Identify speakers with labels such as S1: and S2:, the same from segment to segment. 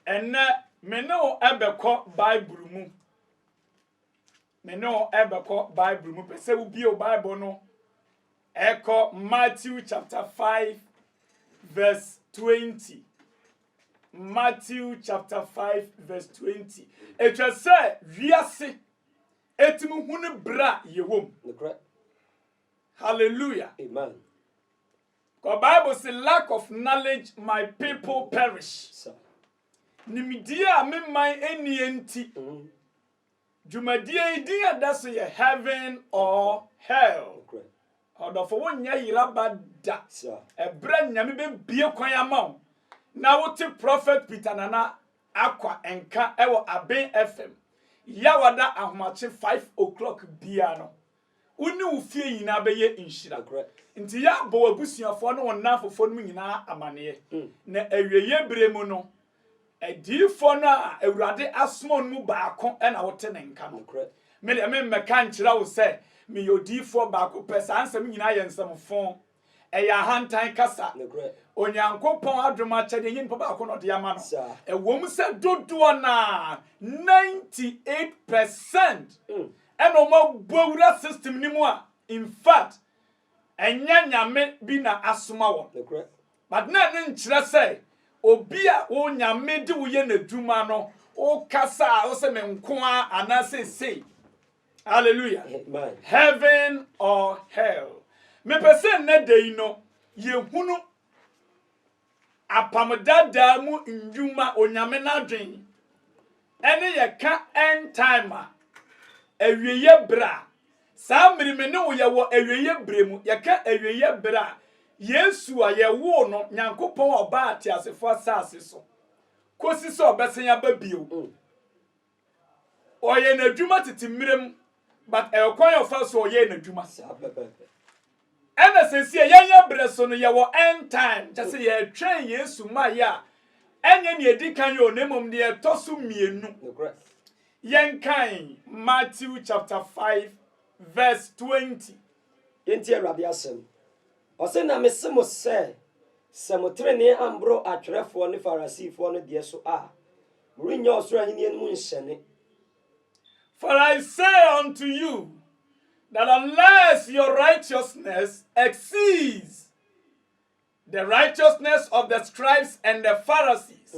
S1: ene me no ebekọ Bible mu. Me no ebekọ Bible mu. Pese wo bi o Bible no. Eko Matthew chapter 5 verse 20. Matthew chapter 5 verse 20. Etwa say wiase etimu hunu bra yewom. Hallelujah.
S2: Amen.
S1: The Bible says lack of knowledge my people perish. Nimidia me my eni enti. Jumadia idia that's ye heaven or hell. Odo for won nya yiraba da. Ebra nyame be bie kwan ama. Na wote prophet Peter Nana akwa enka ewo Aben FM. Yawada ahomache 5 o'clock bia no. Uni ufie nyina be ye inshira. Nti ya bo abusuafo no wonafofo no nyina amane. Na awieye bremu no edifo no a awurade asmo no baako e na wote ne nka no. Me de me meka nkyira wo se me yodifo baako pesa ansem nyina ye nsamfo. Eya hantan kasa. Onyankopon adwuma kyede yin papa akono de ama no. Ewom se dodo na 98%. Eno ma bowura system ni mu a in fact enya nyame bi na asoma wo. But na ne nkyira say obi a wo nyame de wo ye na dwuma no o kasa o se me nko a anase say. Hallelujah.
S2: Amen.
S1: Heaven or hell. Me pese ne dey no ye hunu apamdada mu ndwuma onyame na dwen ene ye ka end time a awieye bra sa mmirime ne wo ye wo awieye bremu ye ka awieye bra Yesu a ye wo no Nyankopon oba atiasefo asase so kosi so obesen ya babio oye na dwuma titi mmirem but ekwan of us oye na dwuma ena sensi ye breso no ye wo end time just ye twen Yesu ma ya enye ne edikan yo nemom de etoso mienu yenkan Matthew chapter 5 verse 20
S2: yenti awurade asem ose na mesemo se semotrene ambro atwerefo ne farisifo no de so a murinya osoro ahini enu nhyene.
S1: For I say unto you that unless your righteousness exceeds the righteousness of the scribes and the Pharisees,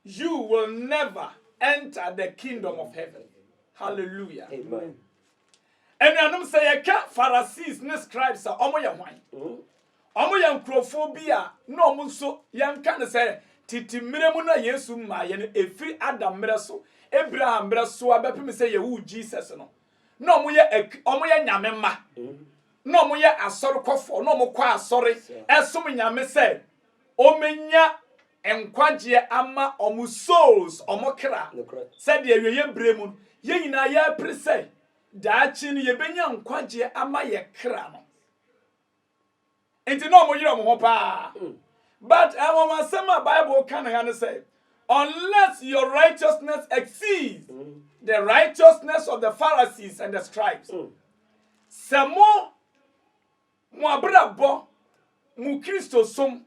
S1: you will never enter the kingdom of heaven. Hallelujah.
S2: Amen.
S1: And I'm saying, Pharisees and scribes are omo ya hwan. Omo ya nkrofobia no mo so yan kan say titi miremu na Yesu ma ye no efiri Adam mere so Abraham mere so abepem say ye wu Jesus no. No omo ye nyame ma. No omo ye asorokofo no omo kwa asore esom nyame say omenya enkwagye ama omo souls omo kra. Said ye ye bremu ye nyina ye presay daachi ni ye benya nkwagye ama ye kra no. Enti no omo yiro mo ho pa. But our Bible can say, unless your righteousness exceeds the righteousness of the Pharisees and the scribes, Samo Muabrabo Mu Christo sum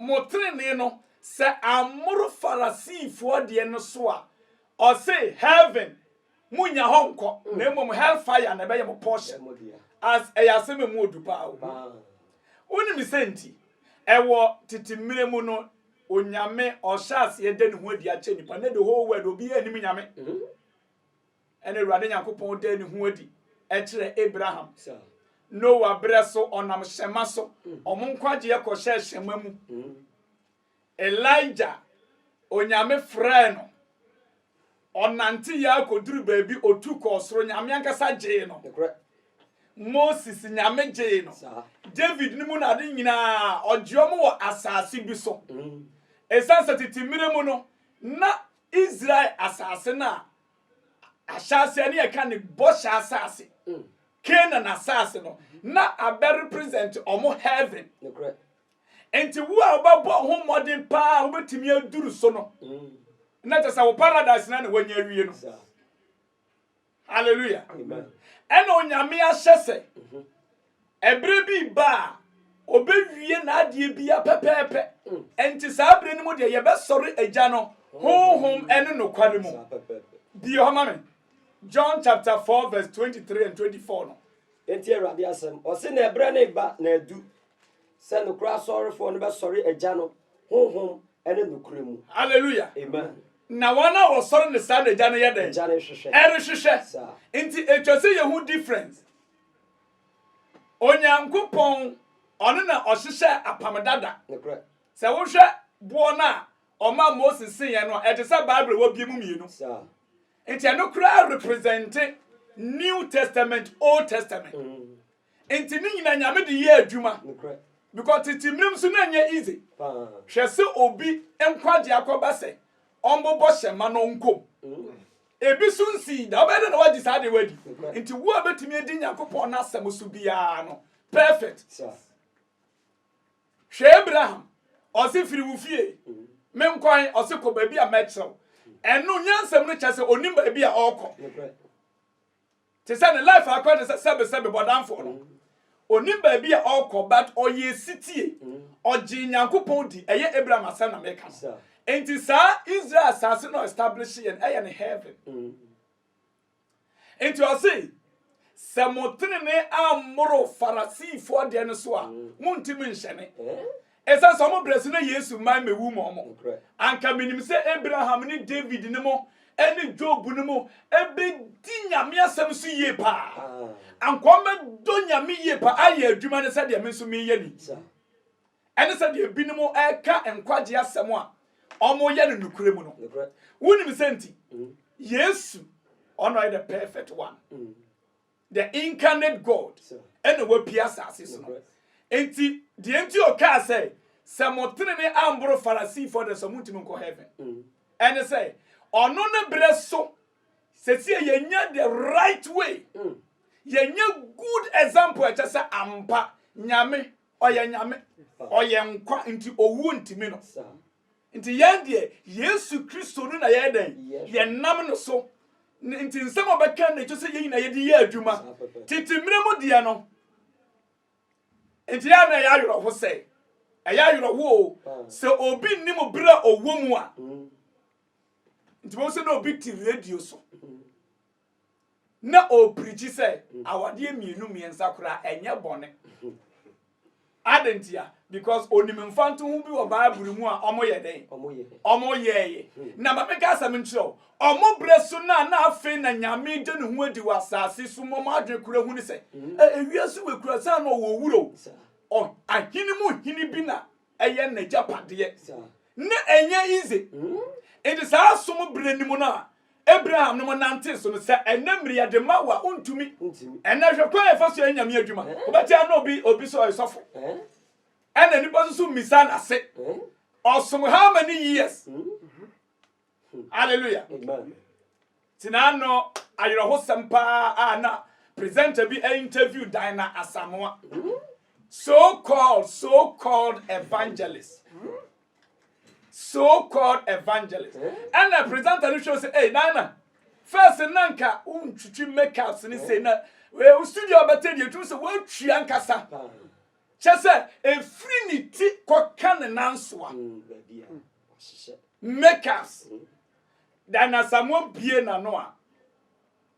S1: Motrineno se amuru Pharisee for the enoswa or say heaven Munya honko nemo hellfire and a portion as a yaseme modupa. Uni misenti. Ewo titi miremu no onyame oshas ye den hu adi ache nipa ne the whole world obi anim nyame ene Awurade Nyankopon den hu adi e kire Abraham Noah breso onam shema so omonkwaje ye ko shema mu Elijah onyame frɛ no onanti ya koduru baabi otuko osoro nyame ankasa gye no Moses nyame gye no David ni mu na ade nyina ojeomo wo asase bi so esansa titimire no na Israel asase na ashase ne yeka ne bosha asase Canaan asase no na abe represent omo heaven enti wo a obabo ho modern pa obetimi aduru so no na tesa wo paradise na wanya wie no hallelujah amen eno onyame ahyese ebre bi ba obewie na adie bia pepepe enti saa bre no mu de ye be sori agya no honhom ene no kware mu bi ho ma me John chapter 4 verse 23 and 24 no
S2: enti Awurade asem o se na ebre na ba na adu se no kura sorry for no be sori agya no honhom ene no kure mu
S1: hallelujah
S2: amen
S1: na wana wo sori ne sa na agya no ye den
S2: agya no hwehwe
S1: hwehwe enti etwa se ye hu difference onyankopon ono na ohwehwe apamdada
S2: nekra
S1: se wo hwe bo na oma Moses sin ye no e te se Bible wo bie mu mienu
S2: sa
S1: enti eno kura represent New Testament, Old Testament. Enti ni nyina nyame de ye adwuma. Because titimrim so na nya easy. Hwese obi enkwage akoba se ombobo hyema no nkom. Ebi so nsi da obede na wagi sa de wadi. Enti wo abetimi edi Yakobon na asem so bia no. Perfect. Hwe Abraham osi firi wo fie. Menkwan osi ko ba bia metro. Enu nyansem no kyase onim ba bia okọ. Te say the life according to sebe bodam for no. Onim ba bia okọ but oye sitie. Oji Nyankopon di eye Abraham asem na meka no. Enti sa Israel asase no establish in heaven. Enti o say samotene ne amoro farasi for de no so a muntimi nhene. Esa so mo bless na Yesu man mewu mo. Anka minim se Abraham ni David ni mo eni Job ni mo ebe di nyame asem so ye pa. Anko me do nyame ye pa aye adwuma ne se de me so me ye ni. Ene se de bi ni mo eka enkwage asem a omo ye no nukure mu no. Wonim se nti Yesu ono the perfect one. The incarnate God. Ene wa pia asase so no. Enti the enti oka say samotene ne ambro farasi for the samutimi ko heaven. And say ono ne bre so sesi yenya the right way. Yenya good example e say ampa nyame oye nyame oye nkwa nti owu ntimi no. Nti yende Yesu Kristo no na ye den ye nam no so nti nsem obeka na say ye na ye di ye adwuma titimire mu dia no. Enti ya na ya yoro ho say eya yoro ho se obi nim bra owo mu a nti mo se na obi ti radio so na o preach say awade mienu miensa kora enye bone adentia because onim mfanto hu bi wo Bible mu a omo ye den omo ye na ba meka asam nchiro omo bre so na afi na nyame de ne hu adi wasase so mo ma adwe kura hu ni say ewiase we kura sa na wo wuro oh ahini mu hini bi na eye na japade na enye easy it is asom bre ni mu na Abraham no nante so no say enamri ya de mawa untumi ena hwekwa efa so enyame adwuma obeti na obi so isofo ena ni boso misa na se osom how many years hallelujah amen tinano ayro ho sempa ana presenter bi interview Dina Asamoah so-called evangelist. So-called evangelist. And the presenter show say, hey, Nana, first nanka unchuchu makeups ni say na we studio better you to say we twianka sa. Chese e free ni ti ko kan nansoa. Makeups. Dina Asamoah bie na no a.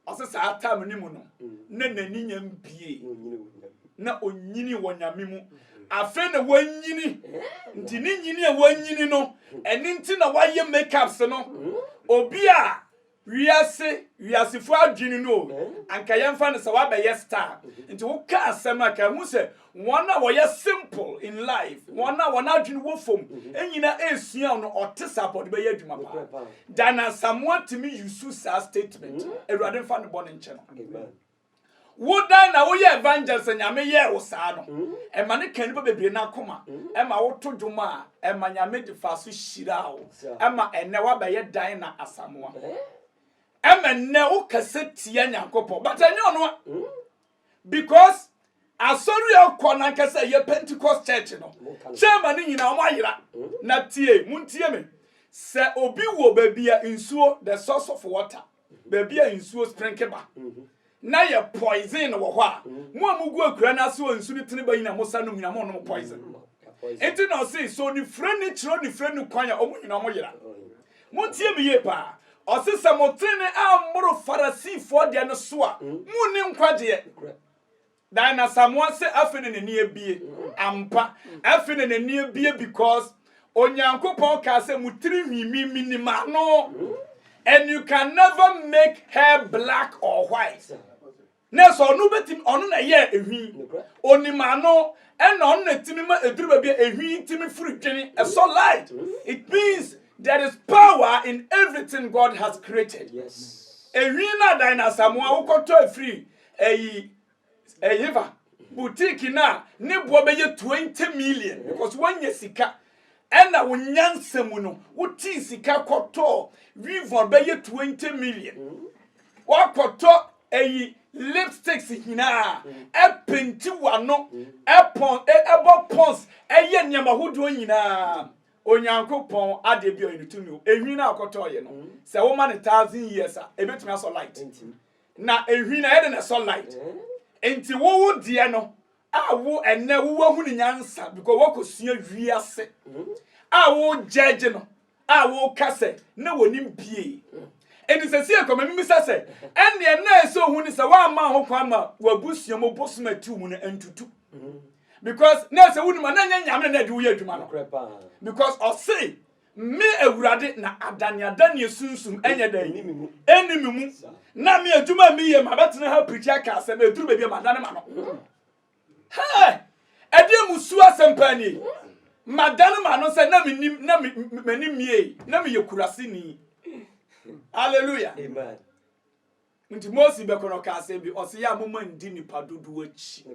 S1: Ose sa atam ni mu no. Na nani nyam bie. Na onyini wonyame mu afa na wanyini nti ni nyini a wanyini no eni nti na waye makeups no obi a wiasefo adwini no anka yemfa ne se wa be star nti wo ka asem aka hu se wona wo ye simple in life wona adwini wo fom enyina esua no ote support be ye adwuma pa Dina Asamoah timi use sa statement Ewurade mfa ne bone nche no amen wodan na wo ye evangelist nyame ye wo saa no e ma ne kan ba bebre na koma e ma wo to dwuma e ma nyame de fa so hira wo e ma enne wa ba ye Dina Asamoah e ma ne wo kasetia Nyankopon but enye ono because asori akona kase ye Pentecost church no chema ne nyina wo ayira na tie muntie me se obi wo ba bia nsuo the source of water ba bia nsuo sprinkle ba na ye poison wo ho a mo amugu akura na so nsu ni tene bayi na mo sa no nyina mo no poison enti na say so ni friend chiro ni friend kwan ya omo nyina mo yira mo tie me ye pa o se se mo tene amoro Farisifo de no so a mo ni nkwaje dan na Samuel se afene ne ni ebie ampa afene ne ni ebie because Onyankopon ka say mutiri hwimi minima no and you can never make hair black or white. Na so no betim ono na ye ehwi onima no and on na timi ma eduru ba bia ehwi timi furu dwene e so light. It means there is power in everything God has created.
S2: Yes.
S1: Ehwi na dan na Samuel wokoto free eyiva boutique na ne bo be ye 20 million because one year sika and na wonyansam no wuti sika koto weave be ye 20 million wakoto lipsticks hina penti wano ebo pons eye nyama hodo nyina Onyankopon ade bi oyinutumi ehwi na akoto ye no se wo man 1000 years a ebetumi aso light na ehwi na ye na so light enti wo die no awo enne wo hu ni nyansa because wo kosua wiase awo judge no awo kase na wonim bie enti se se akoma mimisa se enne na so hu ni se wa ma ho kwa ma wabusua mo bosuma ti mu na entutu because na se wonim na nyame na de wo ye adwuma no because o say me awurade na adane sunsum enye dan enimi mu na me adwuma mi ye ma betena ha preacher ka se me duru bebia madane ma no hey ede musu asempani madane ma no se na me na me mie na me yekurase ni hallelujah
S2: Amen.
S1: Nti Moses be kono ka se bi o se ya moma ndi nipa dodo achi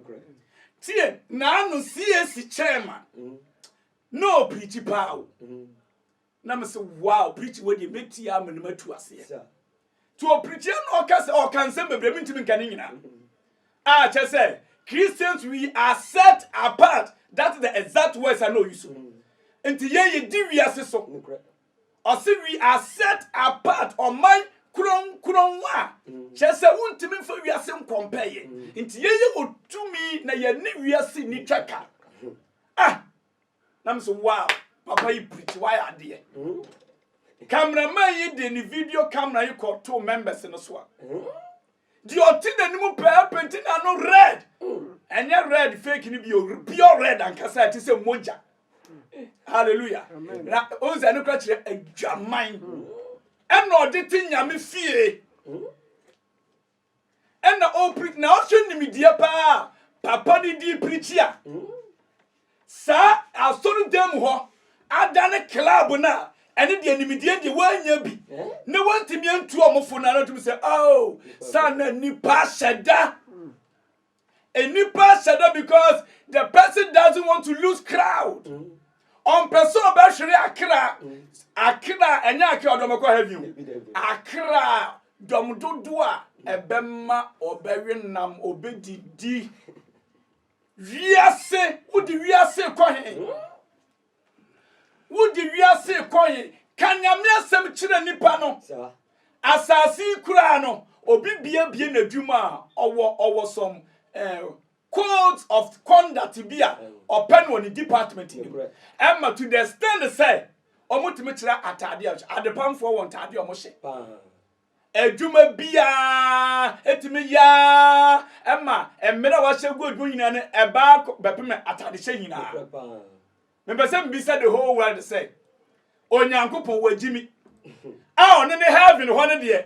S1: tie na anu CAC chairman no preach power na me say wow preach we dey make tia am na matu ase to preach no o kan say bebre mi ntimi kan nyina che say Christians we are set apart. That's the exact words I know you so enti ye di wiase so o say we are set apart on my kron wa che say untimi fa wiase compare ye enti ye otumi na ye ni wiase ni twaka na me say wow papa you preach why are there cameraman yi de ni video camera you call two members in the so the otin animu painting na no red and your red fake ni pure red and kasa ti say moja hallelujah na onza no kwa kire adwaman and no de tin nyame fie and na o preach na o hwe ni media pa papa ni di preachia sa asoro dem ho adane club na ene de animidie de wanya bi ne wantimi antu omofo na to say oh sana nipa sheda because the person doesn't want to lose crowd on person obashiri akra enya akra odomako have you akra dom dodo a ebemma obewe nam obedidi wiase wudi wiase kohen wudi wiase kohen kanyame asem kire nipa no asasi kura no obi bie na dwuma owo some codes of conduct bia open one department emma to the stand say omutimi kire atade adepam for won tade omo hye edwuma bia etimi ya emma emera wa hye godwu nyina ne eba bepem atade hye nyina me person be said the whole world say onyankopon wagimi on ne heaven ho ne de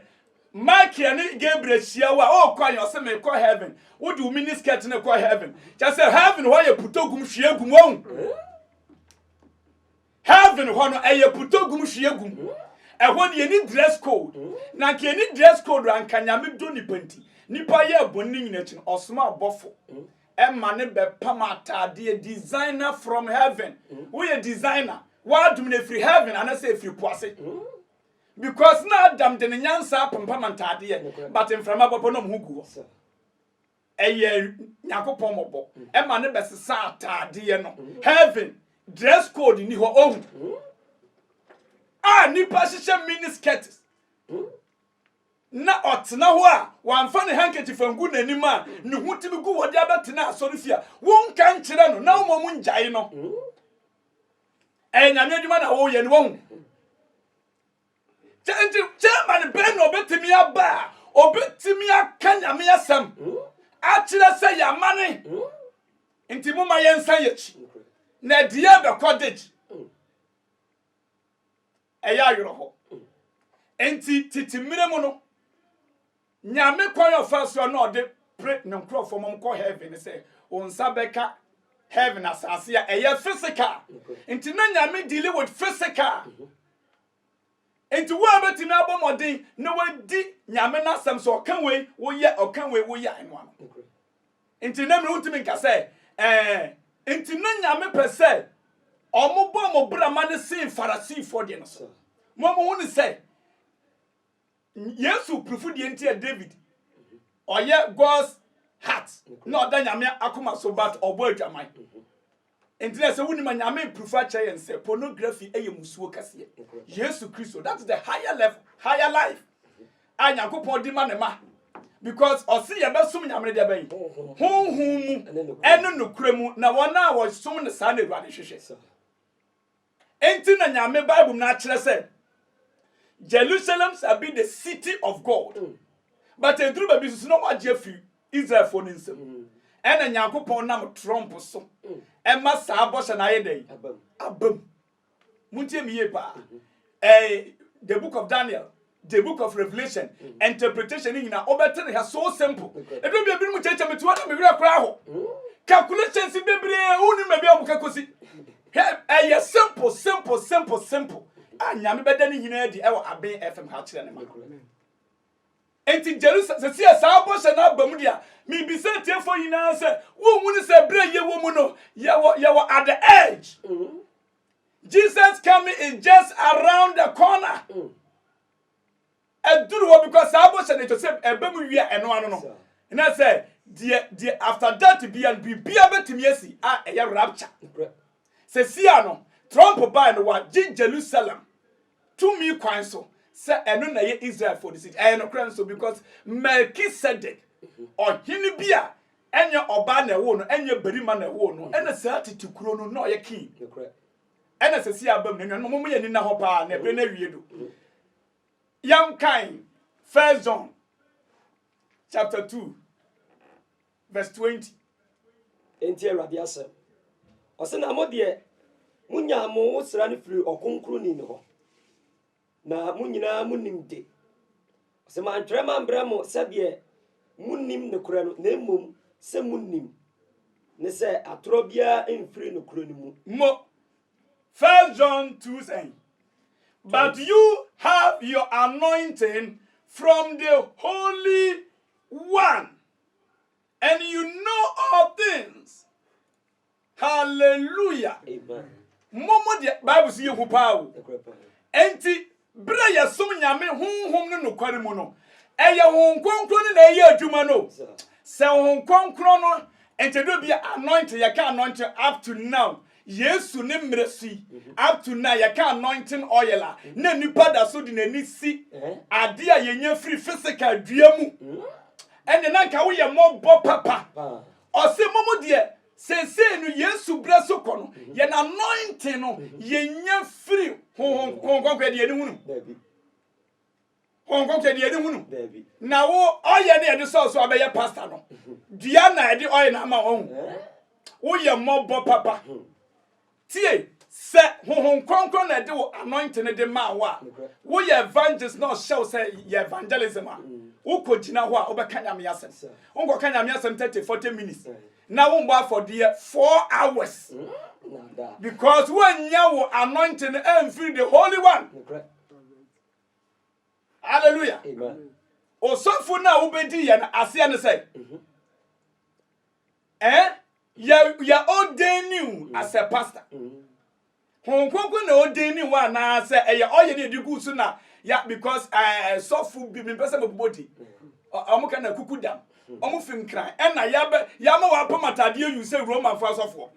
S1: Mike and Gabriel Shiawa, oh, cry yourself, may call heaven. What do miniskirt in a call heaven? Just say heaven, why you put ogum shiagum. Heaven, one a putogum shiagum. And when you need dress code, now can you dress code and can you do ni penti? Nipa ye boning nature or small buffalo. And money be pamata, dear designer from heaven. We a designer. Why do me free heaven and I say free posse? Because now damn the nyansa pampamantade but in from abonom hugu eye yakopon mobo e ma ne besesa atade no heaven dress code ni ho ohun nipa hye mini skirts na otena ho a wamfa ne handkerchief angu n'anim a ne ho timi gu wode abetena asori fia wonka nkyere no na wo njae no nyame adwuma na wo ye ne wo chairman ben obetimi aba obetimi aka nyame asem a kyerɛ sɛ yamane nti mo ma yensan yechi na dia be cottage ayayoro ho enti titimire mu no nyame kwan ofaso na ode pre ne nkrofo mom ko heaven say onsa beka heaven asase ya eye physical enti na nyame deal with physical enti wo abetimi abomodin na wadi nyame na asem so okan we wo ye eno ano enti na me wutimi nka say enti na nyame pese omobo mo brama ne sin farasi for de no so mo hu ni say Yesu prefu de enti David oye God's heart no da nyame akoma so but obo adwaman enti na say wuni ma nyame prefu a che yense pornography eye musuo kase Yesu Kristo that is the higher level higher life anya kopon di ma ne ma because osi ye besum nyame de ban honhum mu eno nokremu na wona wo sum ne sa na ruade hwehwe enti na nyame Bible na kire say Jerusalem shall be the city of God. But a true baby is not what Jeffrey Israel for insem. And a Yakupon nam trump so. And Master Bosh and I day. Abum. Muntim yepa. The book of Daniel, the book of Revelation, interpretation in a Oberton has so simple. It will be a bit much to what we are crowd. Calculations in baby, only maybe a simple. Nyame bedani nyina di ewo aben FM ha kire ne ma enti Jerusalem se sa aboshe na abam dia mi bi se tiefo nyina se wo mu ni se bre ye wo mu no ye wo at the edge Jesus coming is just around the corner eduru because sa aboshe ne to se ebam wi eno ano no na say the after that be and be betimi asi eye rapture se sia no Trump buy no wa Jerusalem to me kwan so say eno na ye Israel for the city no kran so because Melchizedek or hini bia enye oba na wo no enye barima na wo no ena sa titikuro no na ye king ena se si abam na no mo ye ni na ho pa na ebe na wie do yam kind 1 John chapter 2 verse 20
S2: enti Awurade asem osena mo de munya mo sra ne firi okonkro ni ne ho na munyina munimde se man trema mbramo sabie munnim ne kura no na emom se munnim ne se atrobia emfiri ne kura ni mu
S1: mo 1 John 2 saying but you have your anointing from the Holy One and you know all things. Hallelujah.
S2: Amen.
S1: Momo de Bible see hu pa o enti bre ya som nyame honhom ne nokware mu no eye honkonkro ne na eye adwuma no se honkonkro no enti do bia anointing ya ka anointing up to now Yesu ne mresi up to now ya ka anointing oil a na nipa da so de nani si ade a yenya free physical dua mu ene na nka wo ye mo papa o se momo de Sense no Yesu breso kono ye na anointing no ye nya free honkonkwa de eni hunu honkonkwa de eni hunu na wo oye na ye so abaye pastor no dua na ye oye na ma ohun wo ye mobo papa tie se honkonkwa na de wo anointing de ma wo ye evangelist no show say ye evangelism wo ko gina ho a wo be kanya me yasem wo kanya me yasem 30-40 minutes now we for the 4 hours. Because when you anointing and feel the Holy One. Hallelujah.
S2: Amen.
S1: Also for now ubedi and asian say. Ya ordain you as a pastor. Honkonko na ordain you na say all you need to do so na ya because so food be person body. Amuka na kukudam. Omo film cry na ya ma wa pamatade you say Roman for asofo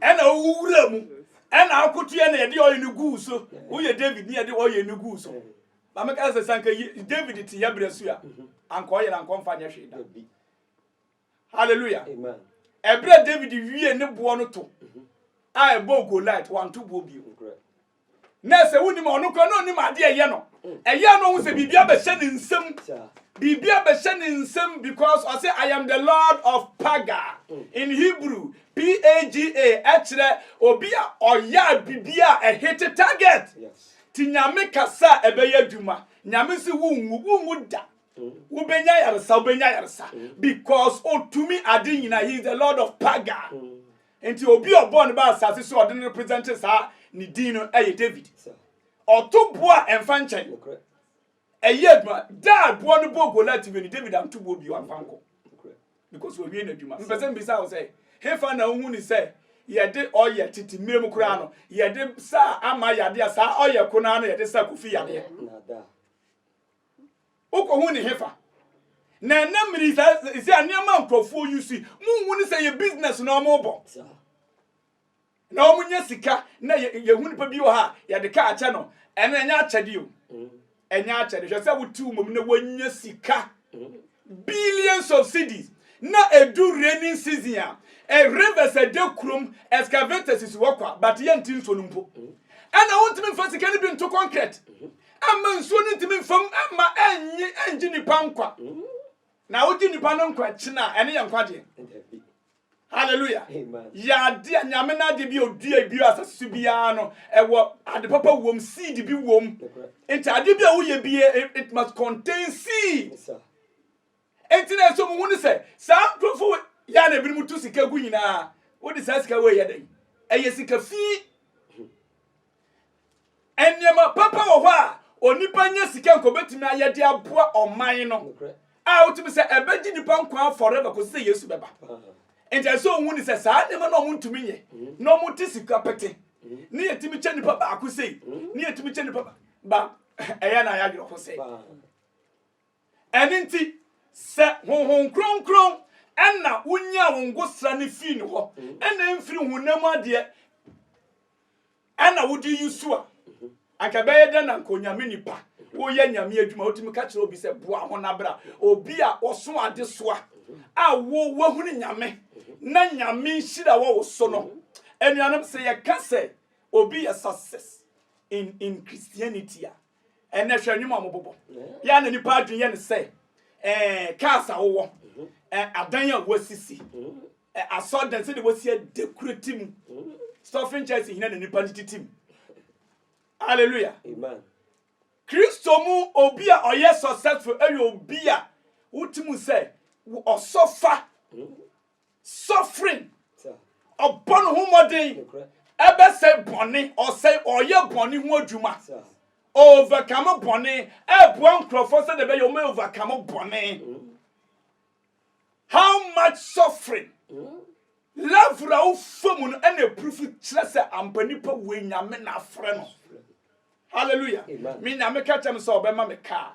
S1: na owura mu na akotu na ye de oye no gu so wo ye David ni ye de oye no gu so ba me ka se sanka David ti yabresu a anko ye na anko mfa nya hwe da hallelujah
S2: amen
S1: ebre David wie ne bo no to a ebo Goliath wan to bo bi na se woni ma ono ko na oni ma de eye no eye no hu se bibia be hye ne nsam bibia be hye ne nsam because I say I am the Lord of Paga in Hebrew Paga actually obi a oya bibia a hit target
S2: yes
S1: ti nyame kasa ebeye adwuma nyame se wunwu da wo benya yaresa because otumi ade nyina he is the Lord of Paga enti obi obon ba asase so ode represent sa ni din no David otoboa emfa nchen eyedma dad bo no bo Goliath ni David am tobo bi wan fanko because we wie na adwuma mpese mbisa wo say hefa na hu ni say yede oye titi mirem kura no yede sa ama yade sa oye kuna no yede sa kufi yade uko hu ni hefa na na miri sa isi aniama nkrofo yusi mu ni say ye business no mo bo na omunya sika na ye hu ni pa bi wo ha yede ka acha no eno enya achade o enya achade hwe say wutu mum na wanya sika billions of cedis na edu raining season a rivers a de krum excavators is work but ye ntin so numpo ana wontimi fa sika ni bi nto concrete amma nso ni ntimi fam amma enyi ni pankwa na woji ni pa no nkwa china ene ye nkwaje hallelujah
S2: amen
S1: ya de nyame na de bi odua bi asase bia no ewo ade papa wom seed bi wom enti ade bi a wo ye bi it must contain seed enti na so mu hu ni se sa krofo ya na bi mutu sika gu nyina wo di sa sika we ye den eye sika fi enyema papa wo ho a onipa nya sika nko betimi ayede aboa oman no a wotimi se ebeji nipa nkwa forever ko se Yesu beba enti so hu ni se sa de ma no muntumi nye no muti sika pete ni yetimi che nipa ba ko sei ni yetimi che nipa ba eya na ya gro ko sei eninti se honhon kronkron enna wunya wongosra ne fi ni ho enna mfiri hunam ade enna wudi yusu a anka beye de na nkonyame nipa wo ye nyame adwuma wotimi ka kire obi se boa ho na bra obi a oso ade soa a wo hunu nyame na nyame shira wo so no enuanam se ye ka se obi a success in Christianity a enna hwanwum amobobo ya na nipa adwen ye ne se kasa wo adan ya wasisi asodan se de wasi decorative stuffing church hina na nipa tititim hallelujah
S2: amen
S1: Kristo mu obi a oye successful eyo obi a utimu say osofa suffering obon hu modern ebe say boni or say oye boni hu adwuma overcome boni ebo nkrofo say de be yo me overcome boni how much suffering love raw famu no na proof kire say ampanipa we nyame na afre no hallelujah me nyame ka tem so obema me ka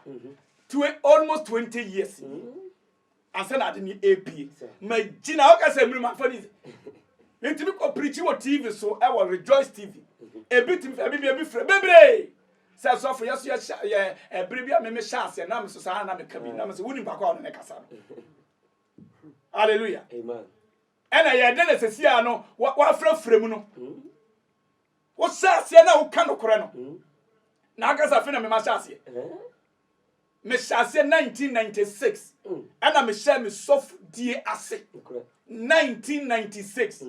S1: almost 20 years and say na de ni AP magina o ka say mi ma fani ntimi ko preach wo TV so e wo Rejoice TV e bitim fa bi frɛ bebre say so for yes ye e brebia me chance na me so sa na me ka bi na me so woni pa kwa no ne kasa hallelujah
S2: amen
S1: ena ye de na sesia no wa frɛ mu no wo chance na wo ka no kore no na akasa fe na me ma chance me chance 1996 ena me share me soft die ase 1996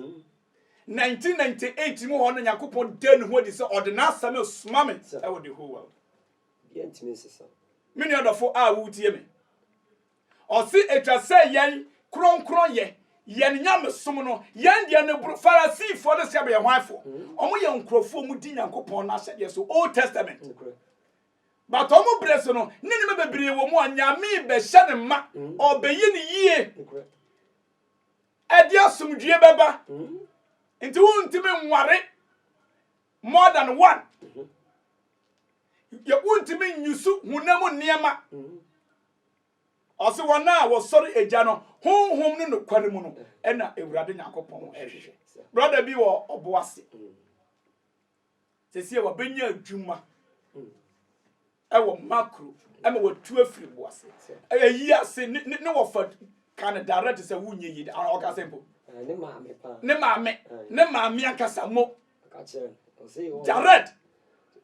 S1: 1998 mu ho no Yakobon den ho di se ordinary same suma me e wo the whole world
S2: yentimi sesa
S1: mini odofo a wo tie me o si etwa se yen kronkron ye yen nyame som no yen de ne Pharisee for the sebe ye hwanfo omo ye nkrofo mu di Yakobon na hye so Old Testament but omo bless no nini me bebre wo mu anyame be hye ne ma obeyi ne yie edi asomdue beba nti wuntimi nware more than one ye wuntimi nyusu hunam niema osi wona wo sori eja no honhom no nokware mu no ena ewurade Yakobon ehwehwe brother bi wo oboase sesie wo benya adwuma ewo macro ema watu afiri boase eyi ase ne wo fa kan direct say wunye yi o ka simple
S2: ne maame pa
S1: ne maame akasa mo
S2: ka che o say o
S1: direct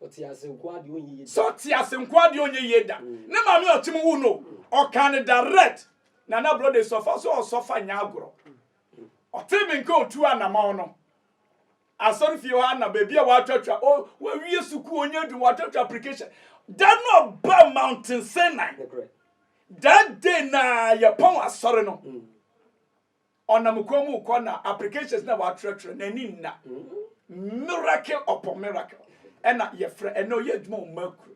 S2: o ti ase nkwa de onye yi
S1: so ti ase nkwa de onye yi da ne maame o tim wu no o kan direct na brother so fa nya agoro o timi nka otu anama no asori fi wa na baby a wa twatwa o wa wie suku onye du wa twatwa application that no ba mountain Sinai that day na ya pon asori no onam komu ko na applications na wa twatwa na ni na miracle upon miracle ena ye frɛ eno ye dwuma makro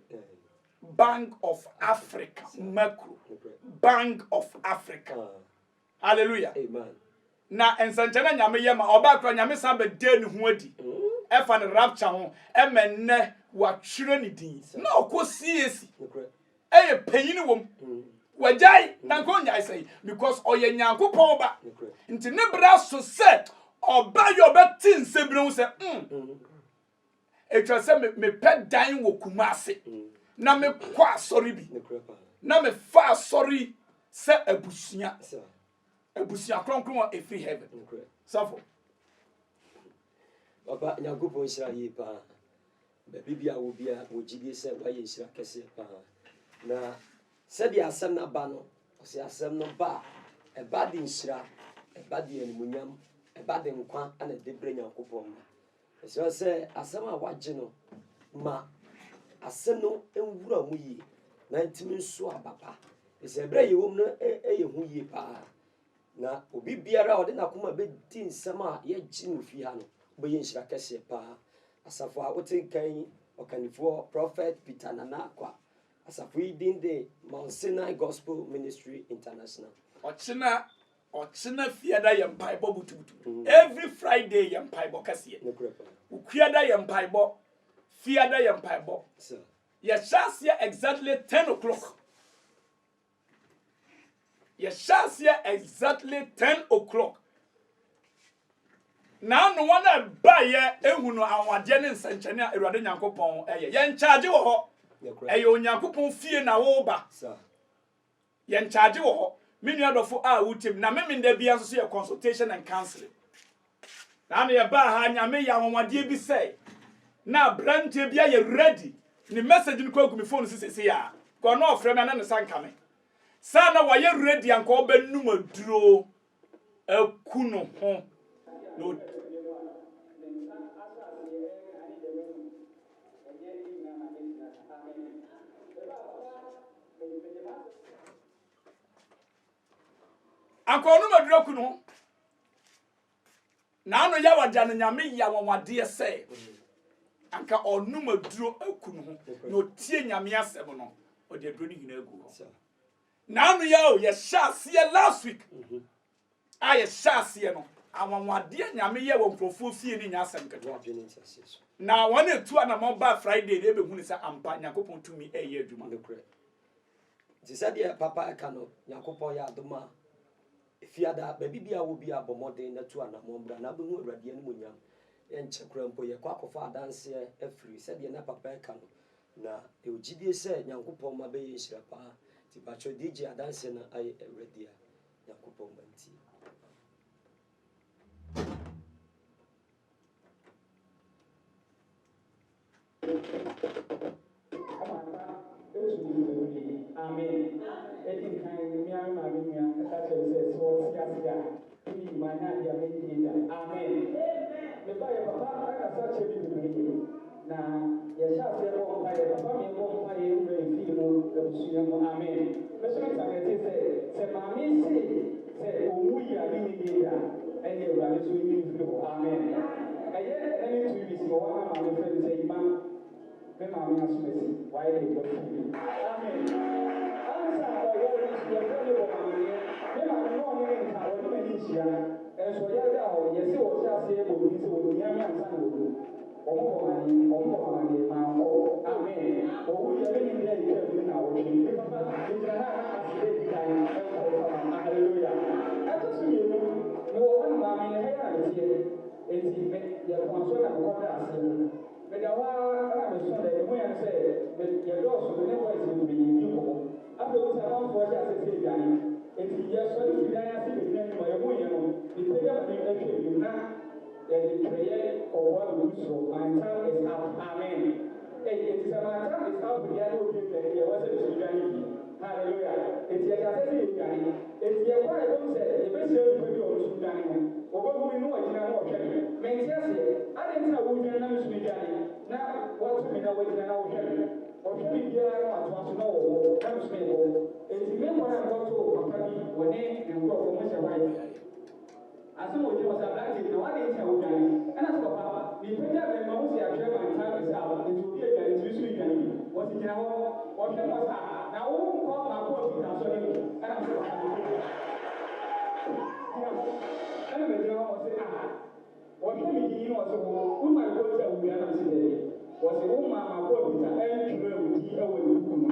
S1: Bank of Africa macro Bank of Africa hallelujah
S2: amen
S1: na ensanchana nyame yema oba kro nyame san be de ne ho adi e fa ne rapture ho e menne wa twere ne din na okosi eye panyin wom wajai na ko nyai sai because oye nyankopon ba nti ne bra so se oba yo beti nsebire ho se etwa se me pɛ dan wo kumase na me kwa sorry bi na me fa sorry se abusia kronkron wa every heaven safo
S2: baba nyankopon shira yi pa bibia wo bia wo gidie se wa ye shira kese pa na se dia asem na ba no o se asem no ba e ba di shira e ba di animunyam e ba di nkwa ana debre nyankopon ma se asem a wagye no ma asem no enwura mu yi na ntimi nso ababa se bre ye wom no ye hu yi pa na obi biara ode na kuma be di nsem a ye gyi no fi ha no bo ye nshira kese pa asafo a wotin kan okanifo prophet Peter Nana Akwa asafo yi din de Mount Sinai Gospel Ministry International
S1: ochina fiada ye mpaibo butubutu every Friday ye mpaibo kase ukuada ye mpaibo fiada ye mpaibo ye shasia exactly 10 o'clock ye shasia exactly 10 o'clock na no wana ba ye ehunu anwade ne nsanchane a Awurade Nyankopon ye nchaage wo ho eye onyankopon fie na wo ba ye nchaage wo ho menu adofo a wutim na memenda bia so ye consultation and counseling na no ye ba ha nyame ya anwade bi say na brante bia ye ready ni message ni ko agumi phone sisi ya ko no ofre me na ne sankame sa na wa ye ready anka obanum aduro akuno ho no anka onum aduro kuno na no ya wada no nyame ya wawade se anka onum aduro akuno ho no tie nyame asem no o de aduro ni hina agu ho na no ya o ye shaase last week aye shaase no awawade nyame ye wo nkrofo fie ni nya asem kedo na wona etu anamon ba Friday de be hunu sa ampa nyakopon tumi eye adwuma
S2: ti said papa aka no nyakopon ya adoma fiada ba bibia wo bia bomode na tu anamon bra na be hu Awurade ani monyam enche kura mpo ye kwa kofa adanse afiri said na papa aka no na e ogidie se nyakopon ma be ye hira pa ti ba cho DJ adanse na ai Awurade a nyakopon manti
S3: Amen. Eddie can me and my mia such as so sia in my hand ya me amen. The Bible papa aka such a bit na ya sha se mo pa ya papa me mo pa ye re fi mo e busu mo amen. Me so me say ma mi say owu ya ni ni ya ene ura so ni fi mo amen. Aye any 2 weeks go wa ma me friend say ma me ma me asumesi why dey go amen. Hallelujah. for that say yani enti ye so di dan ya se bi na mo ye mo ye no di pe ya ni e hwe na the prayer for what we so my time is up amen enti say my time is up ya no bi be ye was the yani hallelujah enti ya say say yani enti ye kwa e don say e be say bi pe o so yani no obogu mi no wa jina no hwe me ntia say ade ntia wo jina na mi so yani na what me na wo jina na wo hwe ọ̀ṣun ìbíara náà àtúnṣe náà wọ̀ wọ́ ẹ̀rù sí ẹ̀wọ̀ ètí mẹ́kọ̀ọ́ náà gbọ́ tó pàpà bí wọ́n ní nǹkan ọ̀fọ̀ mọ́ṣẹ́ wáyé àtúnwò jẹ́ ọ̀sán àbúrájì náà wọ́n á lè ṣe àwọn ìgbàlè ẹ̀nà tó pàpà ní ìpínlẹ̀ bẹ̀rẹ̀ máa ń ṣe àjọ ẹ̀wọ̀n ní táwọn ìṣẹ́ àwọn ètò òbí ẹ̀gbà ètò ìṣú ìgbàlè wọ́n ti jẹ́ wọ́n ọ̀ṣun mọ́ṣà náà ó ń kọ́ máa kó òbí náà sọ nínú ẹ̀nà tó pàpà ẹ̀nà mẹ́jọ wọn ṣe ọ̀ṣun mi yìí wọ́n ṣe wọ́n máa kó ṣe òbí náà ṣe bẹ̀rẹ̀ wọ́n ṣe wọ́n máa kó òbí náà ẹ̀yìn ìṣúná òbí ẹ̀wọ̀ ìlú kùnú.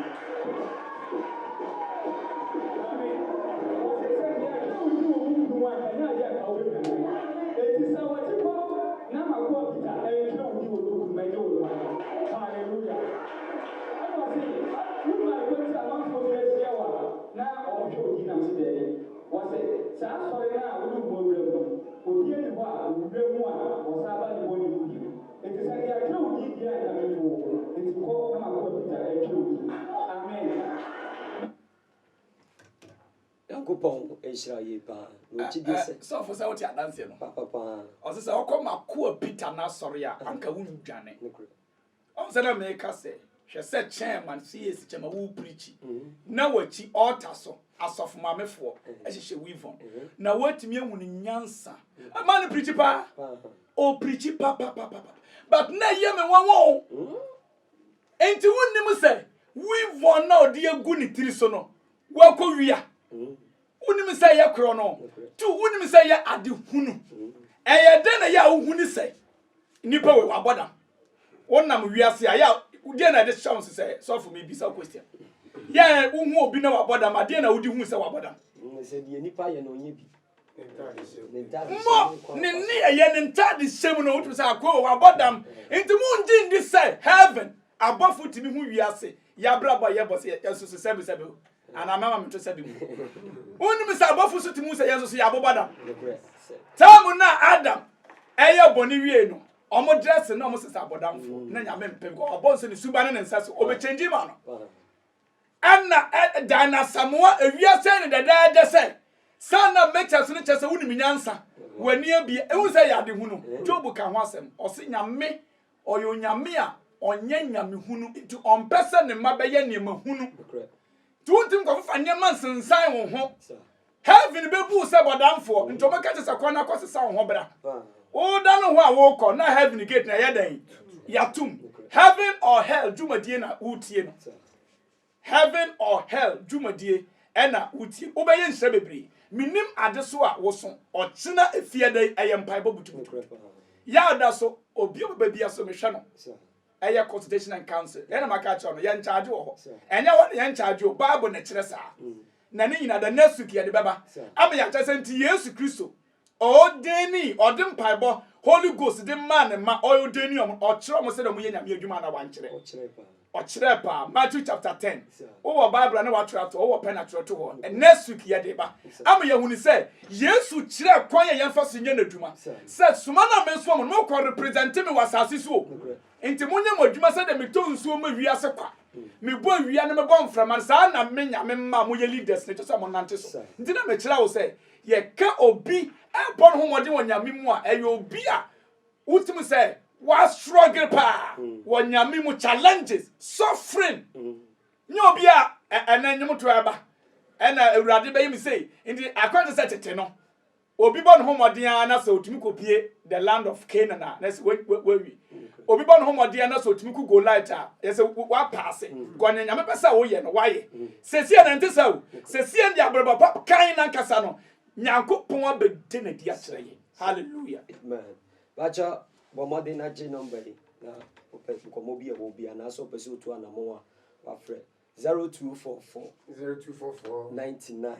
S2: Yankopɔn ehyira yie paa na okyi di sɛ
S1: sɔfo sɛ wote adanse no
S2: papa
S1: ɔsɛ sɛ wɔkɔ makoa Peter n'asɔre a anka wondwane ɔsɛ na meka sɛ hwɛ sɛ kyɛn man CS kyɛma wo preach na wachi altar so asɔfo mamefoɔ ɛhyehyɛ weavon na watumi ehu ne nyansa ama ne preach pa o preach pa but na yɛ me wanwo enti wonnim sɛ weavon na ɔde agu ne tiri so no wakɔ wia unim say ya krono tu unim say ya ade hunu eye de na ya hunu say nipa we waboda wonnam wiase a ya de na de chance say so for me be some question ya uhu obi na waboda ma de na udi hu say waboda
S2: se de nipa ye na onye bi
S1: mo ne ye ne ntade hyem no utu say akọ waboda enti mu ndi say heaven above timi hu wiase ya braba ye boss ye so sebe and I'm not to say, only Miss Abofu to Musa Yasu Abobada. Tell me now, Adam, Aya Boniviano, almost dressed and almost as Abodam, Nayamen Pego, or Bonson and Suban and Sasso, over changing man. Anna Dana Samoa, if you are saying that I just said, son of Metas and just a woman answer. When you be, it was a Yadihunu, Jobu can was him, or sing a me, or you Yamia, or Yanya Mihunu, to on person and Mabayan Mahunu. Tuntim ko fa nyama sensan wo ho heaven be bu se bodam fo nto maka tse sakwana ko sesa wo ho bra o da no ho a wo ko na heaven gate na yedan yatum heaven or hell jumadie na utie no heaven or hell jumadie na utie obeye nhye bebre minim ade so a wo so ochina efiedai ayempai bobutu ya da so obi obabia so mehwe no aya consultation and counsel ena maka cha no ye charge wo ho enya wo ye charge wo bible na kire sa na ne nyina da next week ye de beba ama ya cha senti Yesu Kristo o deni odem paibo Holy Ghost de man ma o deni o kire mo se da mo ye nyame adwuma na wan kire o kire pa Matthew chapter 10 wo bible na wa kire to wo pen na kire to ho next week ye de ba ama ye huni se Yesu kire kwan ye yemfa so nye na adwuma se suma na me so mo ko represent me wasase so enti munye modwuma se de meto nsuo ma wiase kwa me bo wia na me bo mframa sa na me nyame ma mo ye leaders ne to so mo nante so enti na me kira wo se ye ka obi e bon ho mode wonyame mu a e obi a utim se wa struggle pa wonyame mu challenges suffering nyo obi a enanyum to aba ena awurade be yim say enti akwante se tete no obi bon ho mode na se otumi kopie the land of Canaan na se we obi bon ho mode na so timi ku go light a yese wa pass gonye nyame pesa wo ye no wa ye sesi na ntesa wo sesi ndi abraba pap kan na nkasa no nyankopon abedi na di akere ye hallelujah
S2: amen bacha bo mode na je number na ko mo bi e wo bi ana so pese otu anamo wa frɛ 0244 99